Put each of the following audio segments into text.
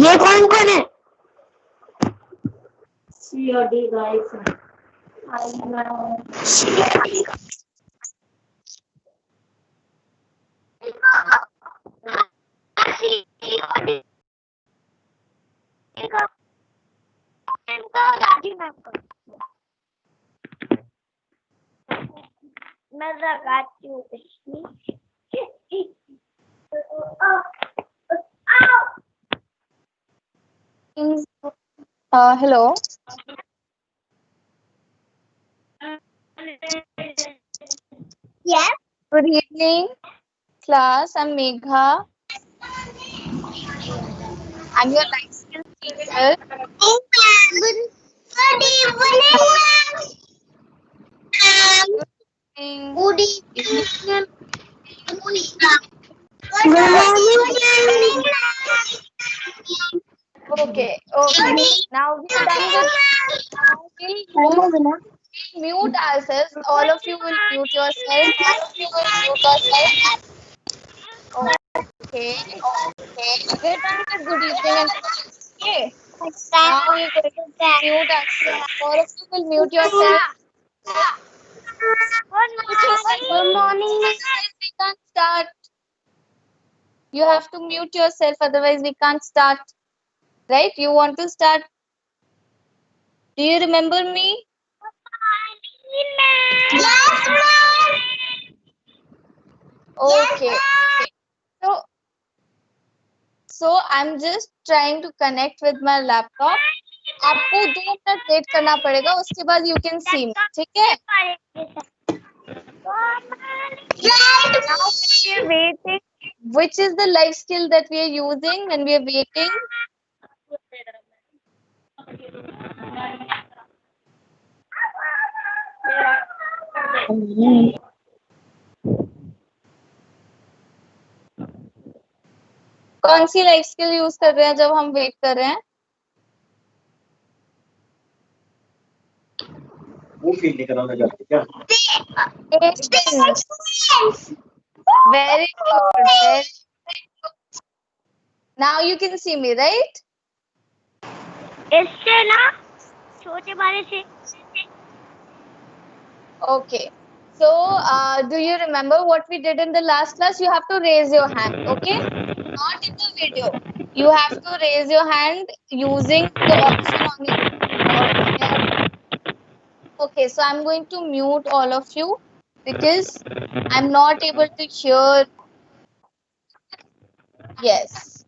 ये कौन कौन है? C or D guys? I know. C or D. मैं लगाती हूँ Hello. Yes. Good evening, class. I'm Megha. I'm your life skills teacher. Good evening. Good evening. Okay. Now we're done with. Mute ourselves. All of you will mute yourself. Okay. We're done with good evening and okay. Now we're going to mute ourselves. All of you will mute yourself. Good morning. We can't start. You have to mute yourself, otherwise we can't start. Right? You want to start? Do you remember me? Yes, ma'am. Okay. So I'm just trying to connect with my laptop. आपको 2 minute wait करना पड़ेगा, उसके बाद you can see me. ठीक है? Now we are waiting. Which is the life skill that we are using when we are waiting? कौन सी life skill use कर रहे हैं जब हम वेट कर रहे हैं? वो फील नहीं कराना चाहते क्या? Very good. Now you can see me, right? इससे ना छोटे बारे से. Okay. So, do you remember what we did in the last class? You have to raise your hand, okay? Not in the video. You have to raise your hand using the option on your. Okay, so I'm going to mute all of you because I'm not able to hear. Yes.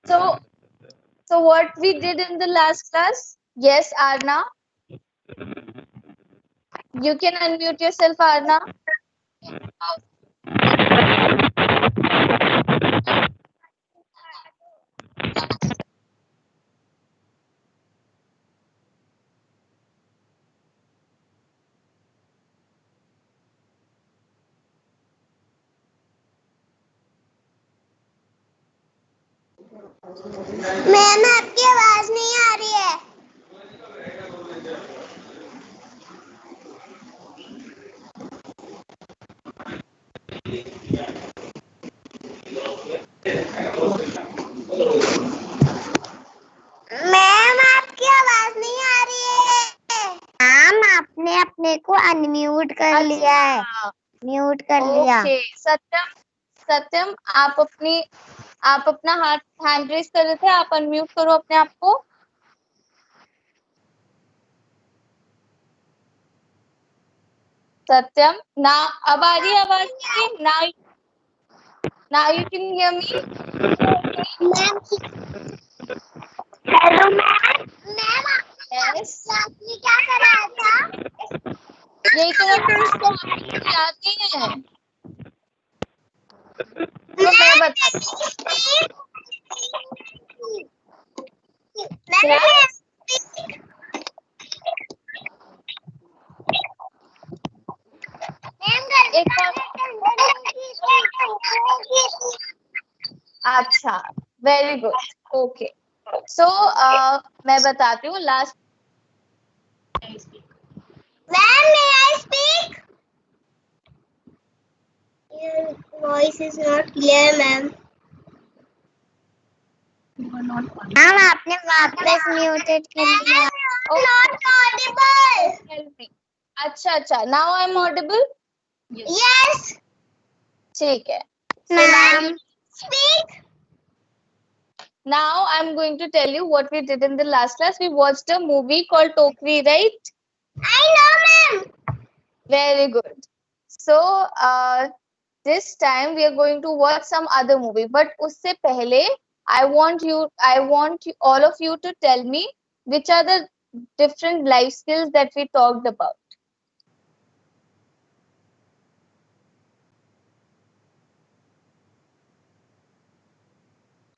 So what we did in the last class? Yes, Arna. You can unmute yourself, Arna. Ma'am आपकी आवाज नहीं आ रही है. Ma'am आपकी आवाज नहीं आ रही है. मैम आपने अपने को अनम्यूट कर लिया है. म्यूट कर लिया. ओके, सत्यम आप अपना हैंड रेस कर रहे थे, आप अनम्यूट करो अपने आप को. सत्यम, ना अब आ रही है आवाज मेरी? Now you can hear me? Ma'am hello ma'am. Ma'am Yes. आपने क्या कराया था? यही तो मैं पूछता हूँ, आपको याद नहीं है? तो मैं बताती हूँ. अच्छा, वेरी गुड. ओके, सो मैं बताती हूँ last. Ma'am may I speak? Your voice is not clear, ma'am. Ma'am आपने वापस म्यूटेड कर दिया। Not Audible. Tell me. अच्छा, now I'm audible? यस ठीक है. Ma'am speak. Now I'm going to tell you what we did in the last class. We watched a movie called Tokri, right? I know ma'am. Very good. So, this time we are going to watch some other movie. But उससे पहले, I want all of you to tell me which are the different life skills that we talked about.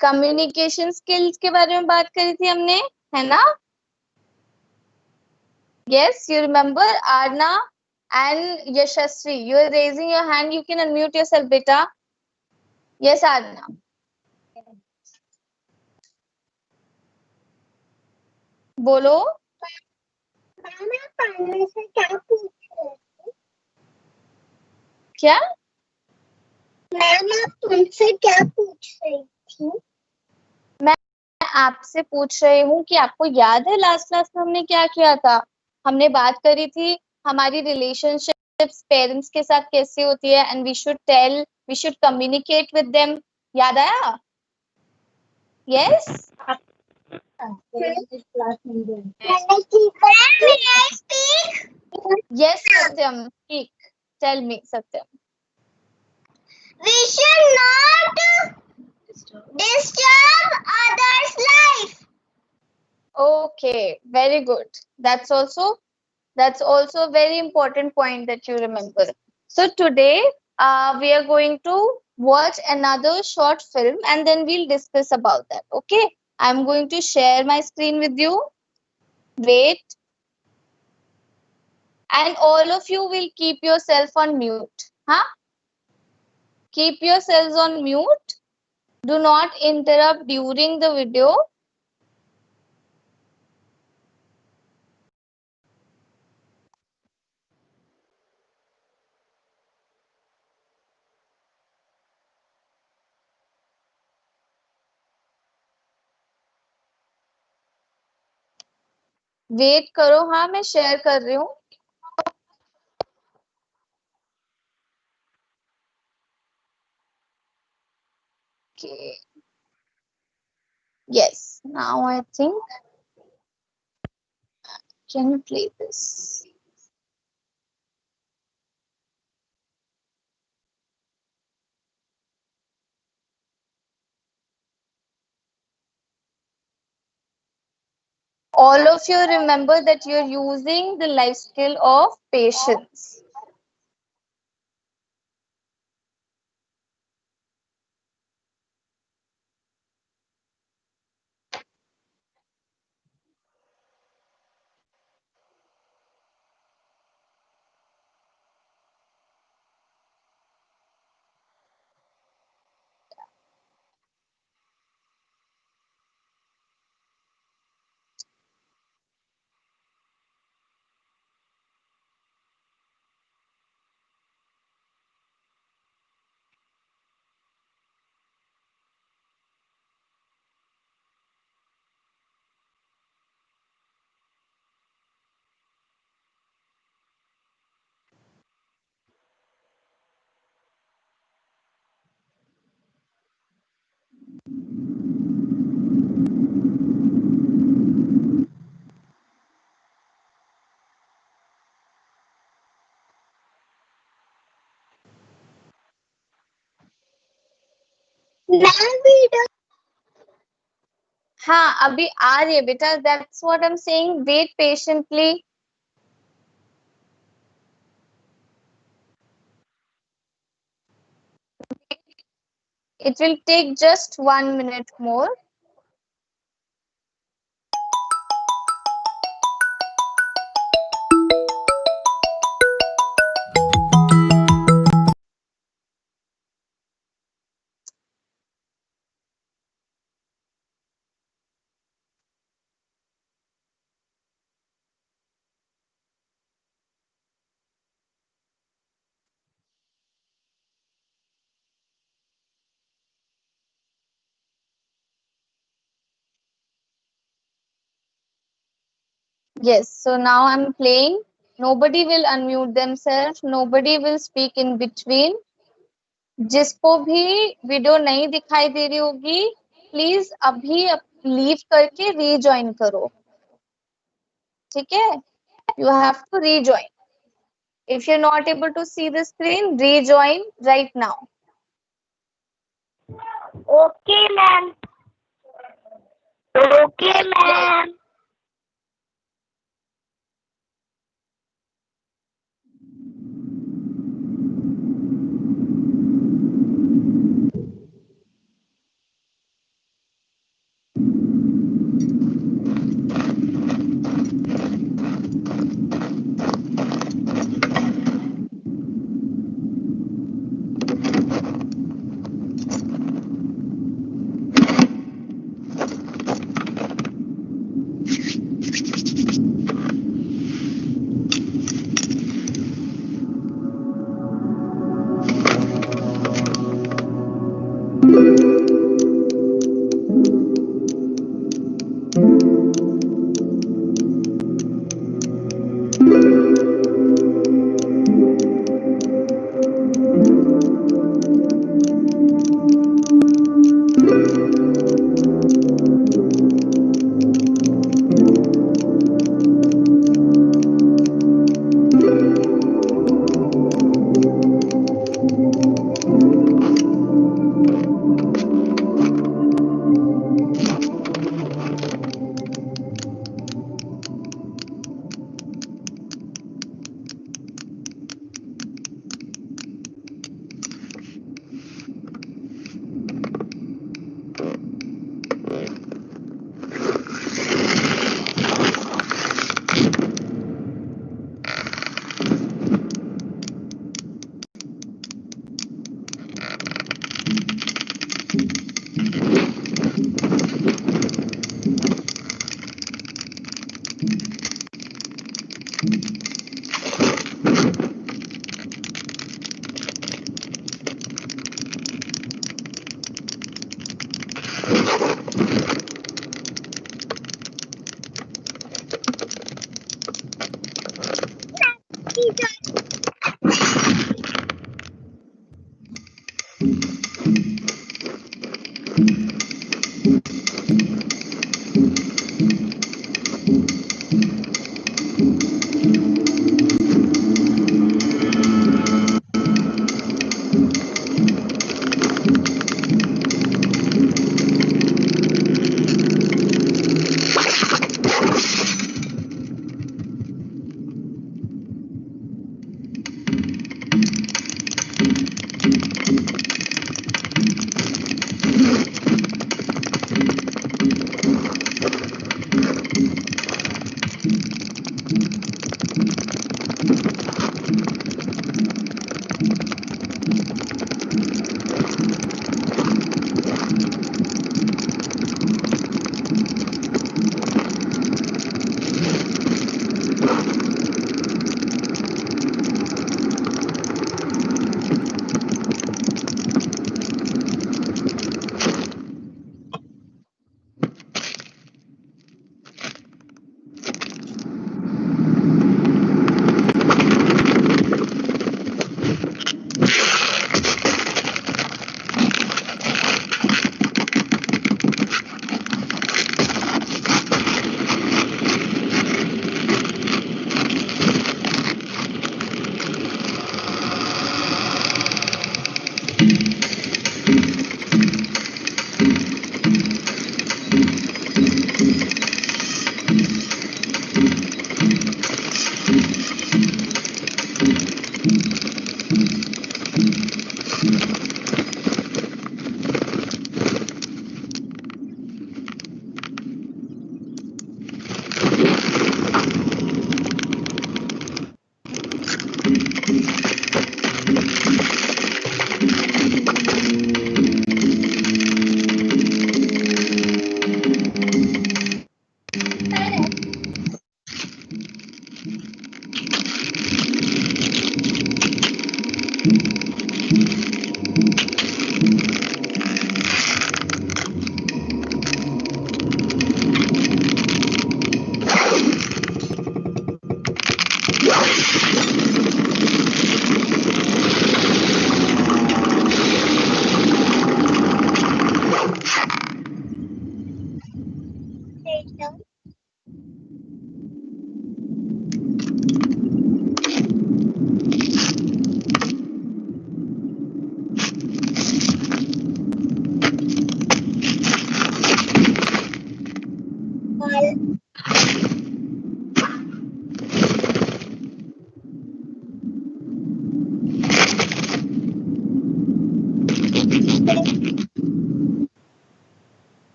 Communication skills के बारे में बात करी थी हमने, है ना? Yes, you remember Arna and Yashasvi. You are raising your hand. You can unmute yourself, beta. Yes, Arna. बोलो. मैम आप पढ़ने से क्या पूछ रहे थे? क्या? मैम आप तुमसे क्या पूछ रही थी? मैं आपसे पूछ रही हूँ कि आपको याद है लास्ट क्लास में हमने क्या किया था? हमने बात करी थी हमारी रिलेशनशिप्स पेरेंट्स के साथ कैसे होती है and we should communicate with them. याद आया? Yes. Yes, Satyam. Speak. Tell me, Satyam. We should not disturb others' life. Okay, very good. That's also a very important point that you remember. So today, we are going to watch another short film and then we'll discuss about that. Okay, I'm going to share my screen with you. Wait. And all of you will keep yourself on mute. Huh? Keep yourselves on mute. Do not interrupt during the video. Wait करो. हाँ, मैं share कर रही हूँ. Okay. Yes. Now I think can you play this? All of you remember that you're using the life skill of patience. हाँ, अभी आ रही है बेटा. That's what I'm saying. Wait patiently. It will take just 1 minute more. Yes, so now I'm playing. Nobody will unmute themselves, nobody will speak in between. जिसको भी video नहीं दिखाई दे रही होगी, प्लीज अभी लीव करके रीजॉइन करो, ठीक है? You have to rejoin. If you're not able to see the screen, rejoin right now. Okay, ma'am. Okay, ma'am.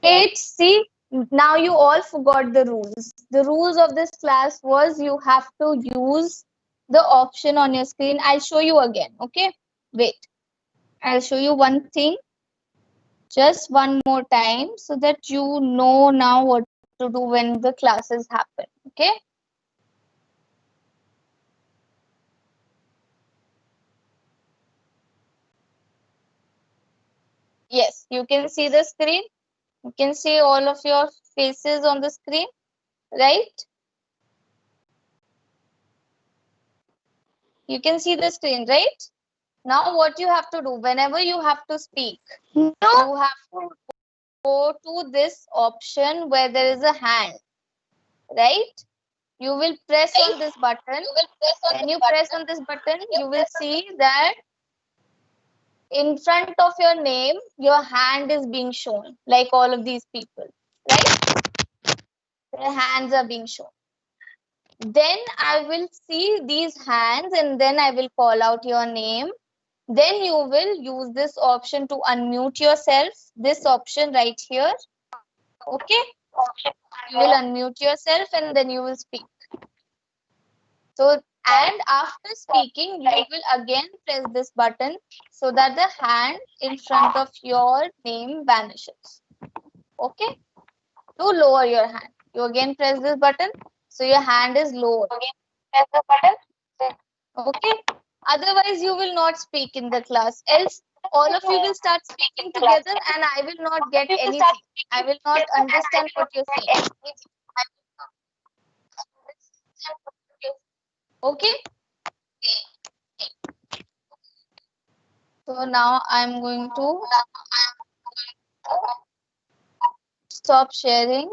Eight, see, now you all forgot the rules. The rules of this class was you have to use the option on your screen. I'll show you again, okay? Wait, I'll show you one thing just one more time so that you know now what to do when the classes happen, okay? Yes, you can see the screen. You can see all of your faces on the screen, right? You can see the screen, right? Now what you have to do, whenever you have to speak, No. you have to go to this option where there is a hand, right? You will press on this button. When you press on this button, you will see that in front of your name, your hand is being shown, like all of these people, right? Their hands are being shown. Then I will see these hands and then I will call out your name. Then you will use this option to unmute yourself, this option right here. Okay? You will unmute yourself and then you will speak. So, and after speaking, you will again press this button so that the hand in front of your name vanishes. Okay? To lower your hand, you again press this button so your hand is lower. Again, press the button. Okay. Otherwise, you will not speak in the class. Else, all of you will start speaking together, and I will not get anything. I will not understand what you're saying. Okay. So now I'm going to stop sharing,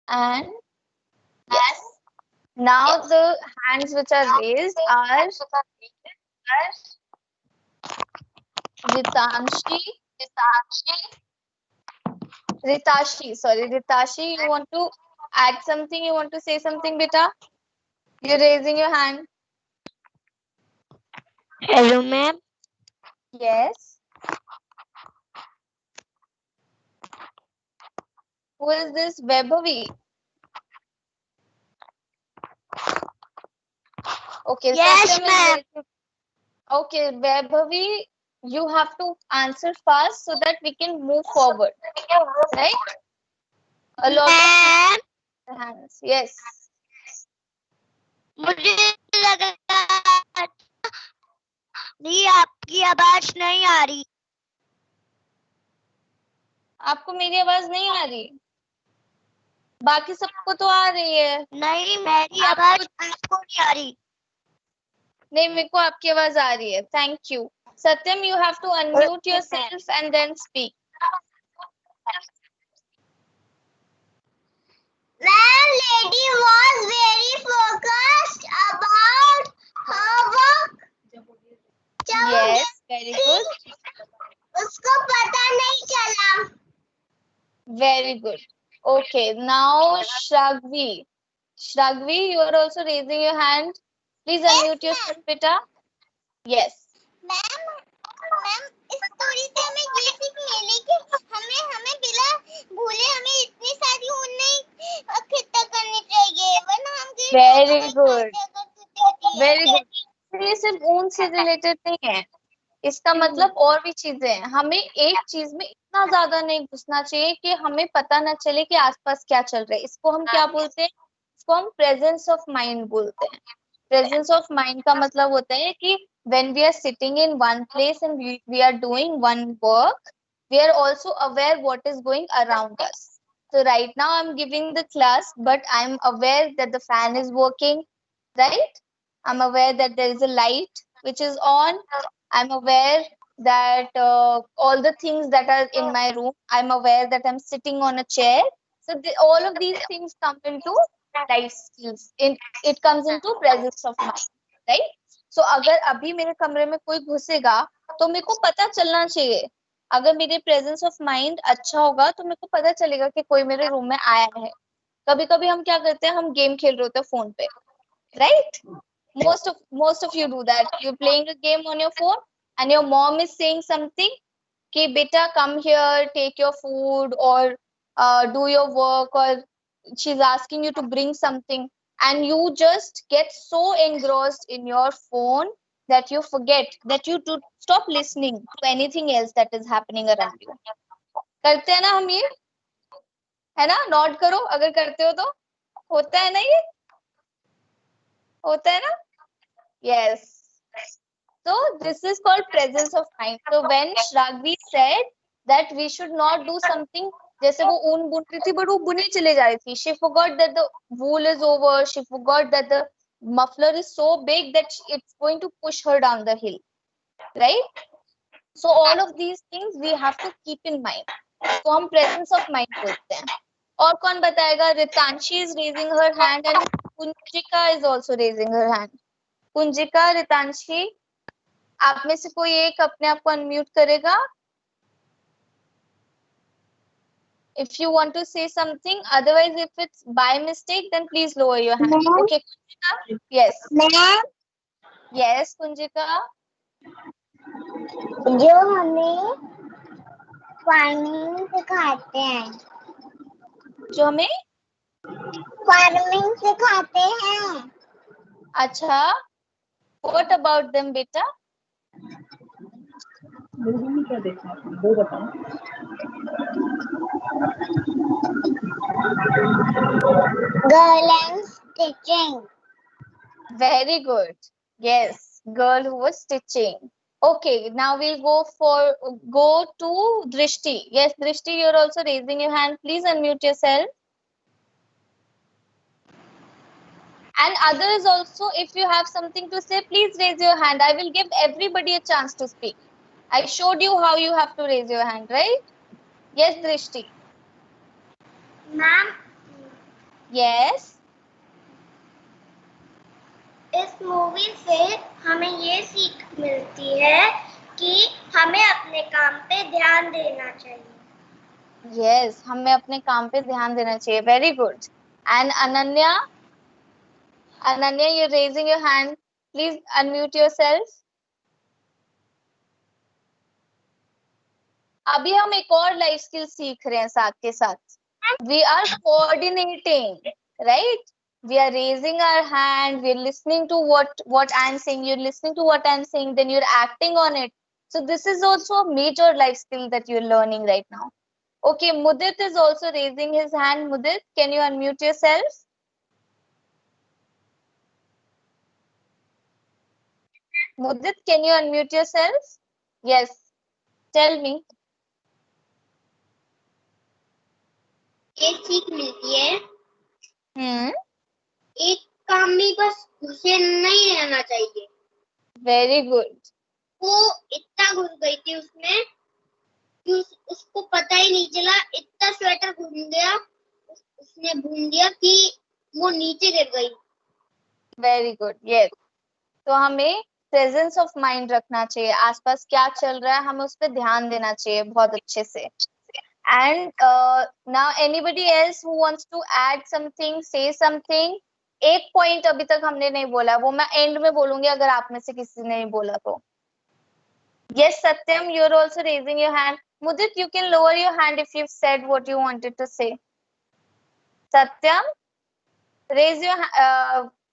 and now the hands which are raised are Ritanshi, Ritashi. Sorry, Ritashi. You want to add something? You want to say something, beta? You're raising your hand. Hello, ma'am. Yes. Who is this? Vaibhavi. Okay. Yes, Satyam is ma'am. raising. Okay, Vaibhavi, you have to answer fast so that we can move forward. Right? A lot ma'am of hands. Yes. मुझे लगा नहीं आपकी आवाज नहीं आ रही. आपको मेरी आवाज नहीं आ रही? बाकी सबको तो आ रही है. नहीं मेरी आवाज आपको नहीं आ रही. नहीं, मेरे को आपकी आवाज आ रही है. Thank you. Satyam, you have to unmute yourself and then speak. Ma'am, lady was very focused about her work. Yes, very good. उसको पता नहीं चला. Very good. Okay, now Shragvi. Shragvi, you are also raising your hand. Please unmute yourself, beta. Yes. Ma'am इस story से हमें ये सीख मिली कि हमें बिना भूले हमें इतनी सारी ऊन नहीं इकट्ठा करनी चाहिए वरना हम Very good. Very good. ये सिर्फ ऊन से रिलेटेड नहीं है. इसका मतलब और भी चीजें हैं. हमें एक चीज में इतना ज्यादा नहीं घुसना चाहिए कि हमें पता ना चले कि आसपास क्या चल रहा है. इसको हम क्या बोलते हैं? इसको हम प्रेजेंस ऑफ माइंड बोलते हैं. प्रेजेंस ऑफ माइंड का मतलब होता है कि when we are sitting in one place and we are doing one work, we are also aware what is going around us. So right now I'm giving the class, but I'm aware that the fan is working, right? I'm aware that there is a light which is on. I'm aware that all the things that are in my room, I'm aware that I'm sitting on a chair. So all of these things come into life skills. It comes into presence of mind, right? So अगर अभी मेरे कमरे में कोई घुसेगा तो मेरे को पता चलना चाहिए. अगर मेरे प्रेजेंस ऑफ माइंड अच्छा होगा तो मेरे को पता चलेगा कि कोई मेरे रूम में आया है. कभी कभी हम क्या करते हैं, हम गेम खेल रहे होते हैं फोन पे, right? most of you do that. You're playing a game on your phone and your mom is saying something कि बेटा come here, take your food or do your work, or she's asking you to bring something, and you just get so engrossed in your phone that you forget that you to stop listening to anything else that is happening around you. करते हैं ना हम ये, है ना? Note करो अगर करते हो तो. होता है ना ये? होता है ना? Yes. So this is called presence of mind. So when Shragvi said that we should not do something, जैसे वो ऊन बुन रही थी but वो बुनी चले जा रही थी. She forgot that the wool is over. She forgot that the muffler is so big that it's going to push her down the hill, right? So all of these things we have to keep in mind. तो हम presence of mind बोलते हैं. और कौन बताएगा? Ritanshi is raising her hand and Kunjika is also raising her hand. Kunjika, रितांशी, आप में से कोई एक अपने आप को अनम्यूट करेगा? If you want to say something, otherwise if it's by mistake, then please lower your hand. Okay, Kunjika? Yes. Ma'am Yes, Kunjika. जो हमें फार्मिंग सिखाते हैं जो हमें फार्मिंग सिखाते हैं. अच्छा, what about them, बेटा? क्या देखा आपने? वो बताओ. Girl and stitching. Very good. Yes, girl who was stitching. Okay, now we'll go to Drishti. Yes, Drishti, you're also raising your hand. Please unmute yourself. And others also, if you have something to say, please raise your hand. I will give everybody a chance to speak. I showed you how you have to raise your hand, right? Yes, Drishti. Ma'am Yes. इस movie से हमें ये सीख मिलती है कि हमें अपने काम पे ध्यान देना चाहिए. Yes, हमें अपने काम पे ध्यान देना चाहिए. Very good. And Ananya? Ananya, you're raising your hand. Please unmute yourself. अभी हम एक और लाइफ स्किल सीख रहे हैं साथ के साथ. We are coordinating, right? We are raising our hand. We are listening to what I'm saying. You're listening to what I'm saying. Then you're acting on it. So this is also a major life skill that you're learning right now. Okay, Mudit is also raising his hand. Mudit, can you unmute yourself? Mudit, can you unmute yourself? Yes. Tell me. ये सीख मिलती है Hmm. एक काम में बस घुसे नहीं रहना चाहिए. Very good. वो इतना घुस गई थी उसमें कि उसको पता ही नहीं चला. इतना स्वेटर घुस गया उसने भूल दिया कि वो नीचे गिर गई. Very good. Yes. तो हमें प्रेजेंस ऑफ माइंड रखना चाहिए. आसपास क्या चल रहा है हमें उस पर ध्यान देना चाहिए बहुत अच्छे से. And now anybody else who wants to add something, say something. एक पॉइंट अभी तक हमने नहीं बोला, वो मैं एंड में बोलूंगी अगर आप में से किसी ने नहीं बोला तो. Yes Satyam, you are also raising your hand. Mudit, you can lower your hand if you said what you wanted to say. Satyam, raise your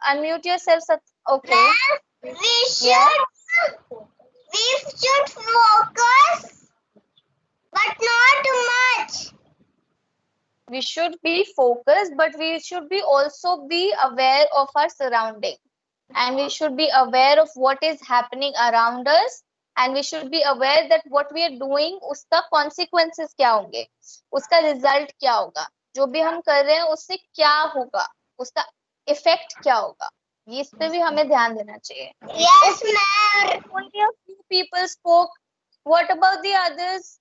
unmute yourself. Okay. We should focus but not much. We should be focused, but we should be also be aware of our surrounding, and we should be aware of what is happening around us, and we should be aware that what we are doing उसका consequences क्या होंगे, उसका result क्या होगा, जो भी हम कर रहे हैं उससे क्या होगा, उसका effect क्या होगा, ये इस पे भी हमें ध्यान देना चाहिए. Yes, ma'am. Only a few people spoke. What about the others?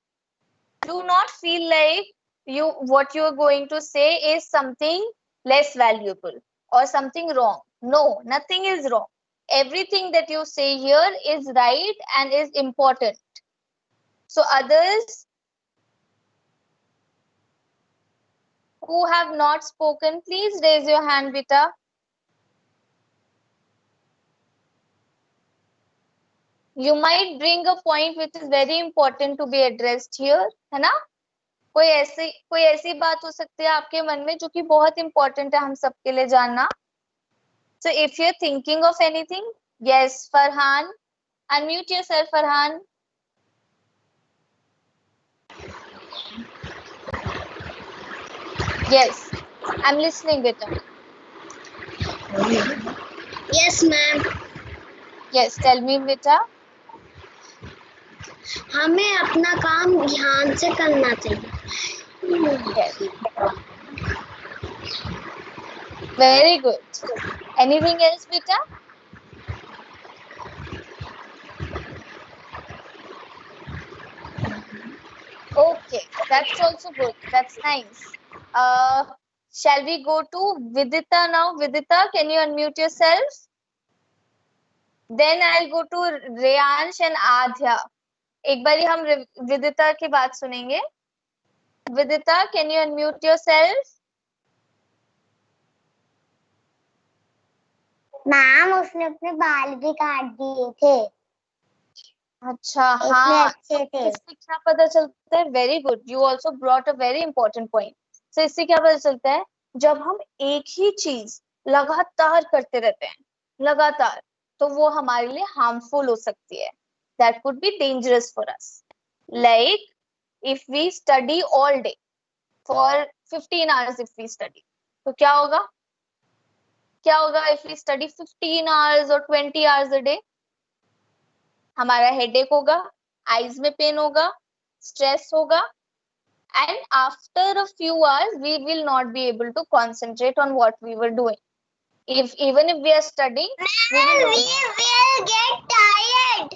Do not feel like what you are going to say is something less valuable or something wrong. No, nothing is wrong. Everything that you say here is right and is important. So others who have not spoken, please raise your hand, Vita. You might bring a point which is very important to be addressed here, है ना? कोई ऐसी बात हो सकती है आपके मन में जो कि बहुत इंपॉर्टेंट है हम सबके लिए जानना. So if you're thinking of anything, yes, Farhan, unmute yourself, Farhan. Yes, I'm listening, beta. Yes, ma'am. Yes, tell me, beta. हमें अपना काम ध्यान से करना चाहिए. Yes. Very good. Anything else, beta? Okay, that's also good. That's nice. Shall we go to Vidita now? Vidita, can you unmute yourself? Then I'll go to Reyansh and Adhya. एक बारी हम विदिता की बात सुनेंगे. विदिता, can you unmute yourself? Ma'am उसने अपने बाल भी काट दिए थे. अच्छा, हाँ, अच्छे थे. इससे क्या पता चलता है? Very good, you also brought a very important point. तो इससे क्या पता चलता है? जब हम एक ही चीज लगातार करते रहते हैं, लगातार, तो वो हमारे लिए हार्मफुल हो सकती है. That could be dangerous for us. Like if we study all day for 15 hours, if we study, तो क्या होगा? क्या होगा इफ वी स्टडी 15 आवर्स और 20 आवर्स अ डे? हमारा हेडेक होगा, आईज में पेन होगा, स्ट्रेस होगा, and after a few hours we will not be able to concentrate on what we were doing. Even if we are studying, we Ma'am, will we will get tired.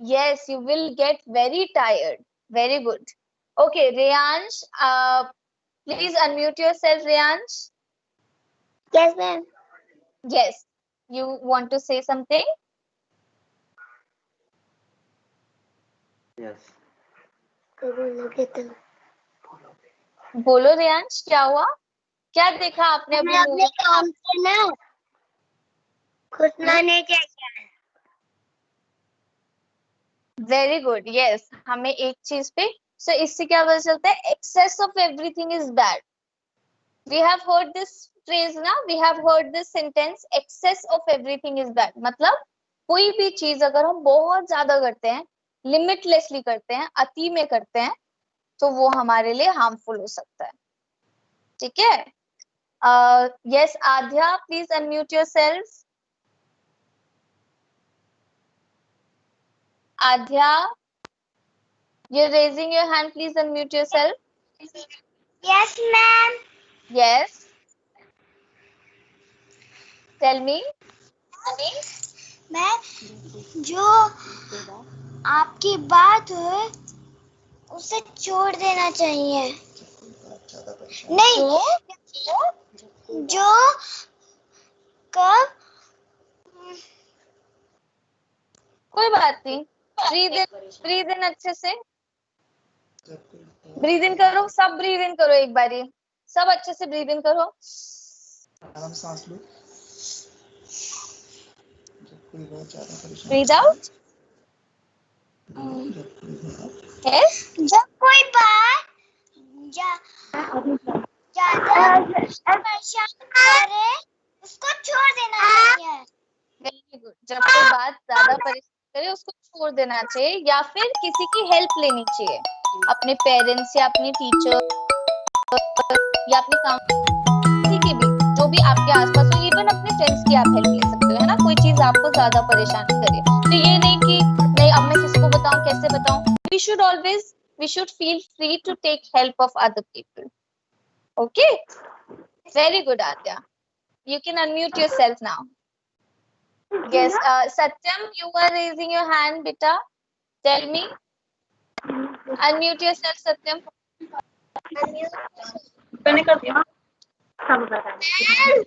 yes, you will get very tired. Very good. Okay, Reyansh, please unmute yourself, Reyansh. Yes, ma'am. Yes, you want to say something? Yes. बोलो रियांश, क्या हुआ? क्या देखा आपने अभी अपने movie में? काम से ना घुसना नहीं चाहिए। वेरी गुड, यस, हमें एक चीज पे सो इससे क्या पता चलता है? Excess of everything is bad. We have heard this phrase ना, we have heard this sentence, excess of everything is bad. मतलब कोई भी चीज अगर हम बहुत ज्यादा करते हैं, लिमिटलेसली करते हैं, अति में करते हैं, तो वो हमारे लिए हार्मफुल हो सकता है. ठीक है? Yes, Aadhya, please unmute yourself. Adhya, you're raising your hand. Please unmute yourself. Yes, ma'am. Yes. Tell me. मैं जो आपकी बात है उसे छोड़ देना चाहिए. नहीं, जो कब कोई बात नहीं. ब्रीद इन अच्छे से. ब्रीद इन करो, सब ब्रीद इन करो एक बारी. सब अच्छे से ब्रीद इन करो. आराम सांस लो. बहुत ज्यादा परेशान. Breathe out. यस. जब कोई बात ज्यादा परेशान करे उसको छोड़ देना चाहिए. Very good. जब कोई बात ज्यादा परेशान करे उसको छोड़ देना चाहिए, या फिर किसी की हेल्प लेनी चाहिए. अपने पेरेंट्स या अपने टीचर या अपने किसी की भी, जो भी आपके आसपास हो, इवन अपने फ्रेंड्स की आप हेल्प ले सकते हो, है ना? कोई चीज आपको ज्यादा परेशान करे तो ये नहीं कि नहीं अब मैं किसी को बताऊं, कैसे बताऊं. we should feel free to take help of other people. Okay, very good, Adya. You can unmute yourself now. Yes, Satyam, you are raising your hand, beta. Tell me. Unmute yourself, Satyam. मैंने कर दिया. सब बता ma'am,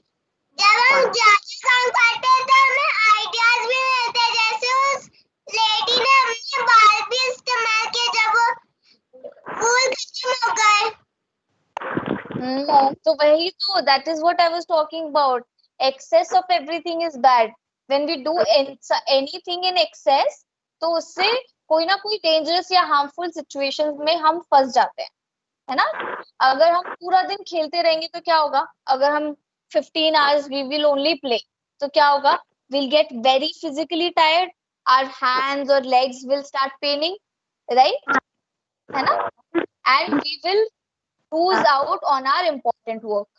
जब हम ज्यादा काम करते हैं तो हमें आइडियाज भी मिलते हैं. जैसे उस लेडी ने अपने बाल भी इस्तेमाल किए जब वो फूल खत्म हो गए. तो वही तो, that is what I was talking about. Excess of everything is bad. When we do anything in excess, तो उससे कोई ना कोई dangerous या harmful situations में हम फंस जाते हैं, है ना? अगर हम पूरा दिन खेलते रहेंगे तो क्या होगा? अगर हम 15 hours we will only play, तो क्या होगा? We'll get very physically tired. Our hands or legs will start paining, right? है ना? And we will lose out on our important work.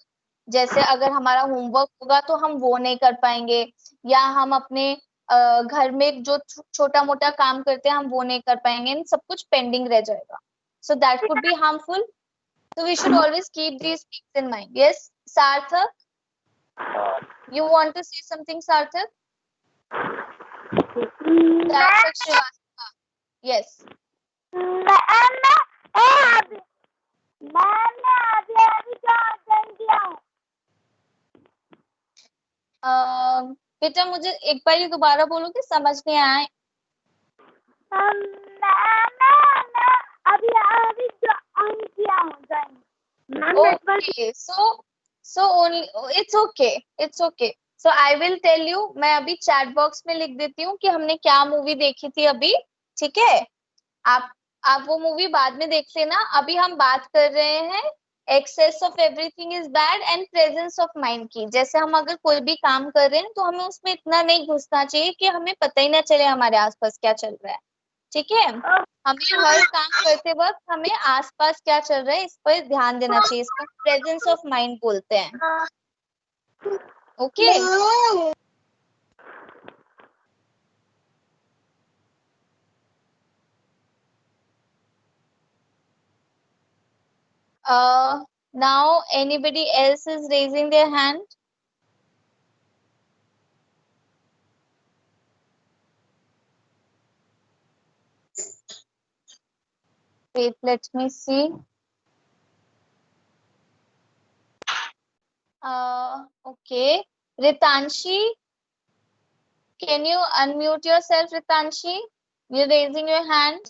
जैसे अगर हमारा होमवर्क होगा तो हम वो नहीं कर पाएंगे, या हम अपने घर में जो छोटा मोटा काम करते हैं हम वो नहीं कर पाएंगे, सब कुछ पेंडिंग रह जाएगा. So that could be harmful. So we should always keep these things in mind. Yes, Sarthak, you want to say something, Sarthak? Sarthak Srivastava. Yes. बेटा मुझे एक बार ही दोबारा बोलो कि समझ नहीं आया. Okay, so only it's okay. So I will tell you. मैं अभी चैट बॉक्स में लिख देती हूँ कि हमने क्या मूवी देखी थी अभी. ठीक है, आप वो मूवी बाद में देख लेना. अभी हम बात कर रहे हैं excess of everything is bad and presence of mind की. जैसे हम अगर कोई भी काम कर रहे हैं तो हमें उसमें इतना नहीं घुसना चाहिए कि हमें पता ही ना चले हमारे आसपास क्या चल रहा है. ठीक है, हमें हर काम करते वक्त हमें आसपास क्या चल रहा है इस पर ध्यान देना चाहिए. इसको प्रेजेंस ऑफ माइंड बोलते हैं. Okay. No. Now anybody else is raising their hand? Wait, let me see. Okay. Ritanshi, can you unmute yourself, Ritanshi? You're raising your hand.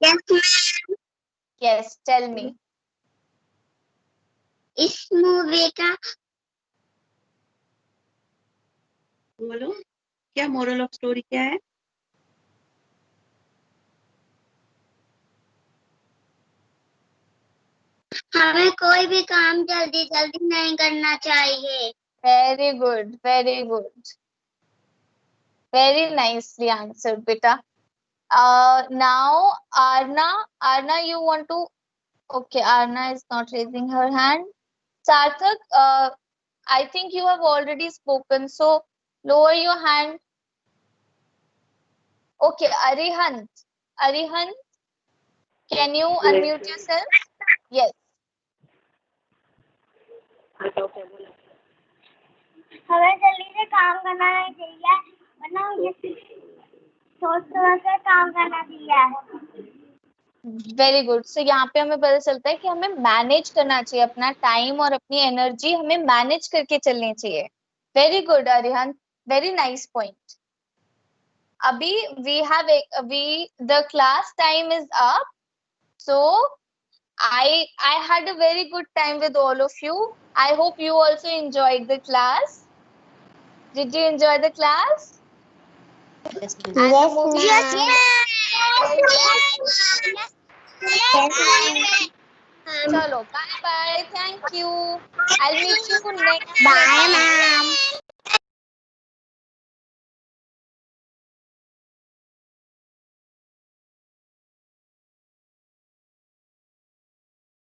Yes, ma'am. Yes, tell me. इस movie का बोलो क्या moral of story क्या है? हमें कोई भी काम जल्दी जल्दी नहीं करना चाहिए. Very good, very good. Very nicely answered, beta. Now Arna, you want to? Okay, Arna is not raising her hand. Sarthak, I think you have already spoken, so lower your hand. Okay, Arihant. Arihant, can you unmute yourself? Yes. हमें जल्दी से काम करना नहीं चाहिए वरना ये सोच समझ कर काम करना चाहिए. Very good. सो यहाँ पे हमें पता चलता है कि हमें मैनेज करना चाहिए अपना टाइम और अपनी एनर्जी हमें मैनेज करके चलनी चाहिए. Very good Arihant, very nice point. अभी the class time is up, so I had a very good time with all of you. I hope you also enjoyed the class. Did you enjoy the class? Yes, And the movie? Yes, Chalo, bye bye. Thank you. I'll meet you next Bye, lesson. ma'am.